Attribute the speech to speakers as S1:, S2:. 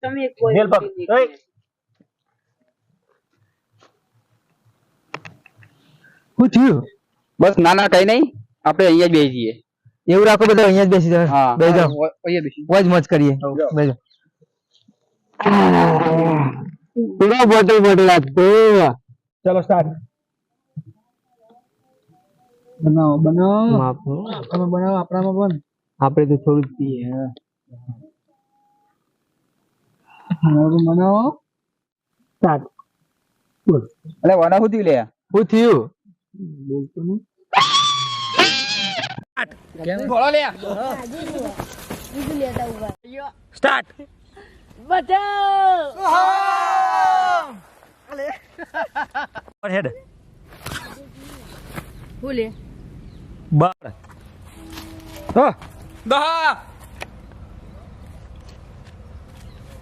S1: તમે કોઈ
S2: મેલ પગ ઓય
S3: શું થયું?
S4: બસ ના ના કઈ નહીં, આપણે અહીંયા જ બેસી જઈએ.
S3: એવું રાખો, બધા અહીંયા જ બેસી જાઓ.
S4: હા
S3: બેસી જાઓ,
S4: અહીંયા બેસી.
S3: મોજ મોજ કરીએ. બેસી પૂરા બોટલ બોટલ આપતો.
S2: ચલો સ્ટાર્ટ.
S3: બનાવો બનાવો, તમે બનાવો. આપણામાં પણ આપણે તો થોડું જ પીએ. બનાવો સ્ટાર્ટ.
S4: અલે વાના શું થયું લે?
S3: શું થયું?
S4: બોલતો નહીં. બોલો લે.
S1: બીજું લેતા ઉભા
S2: સ્ટાર્ટ.
S1: બચાવ
S2: હેડ
S1: ભૂલે
S2: બાર હા
S4: 10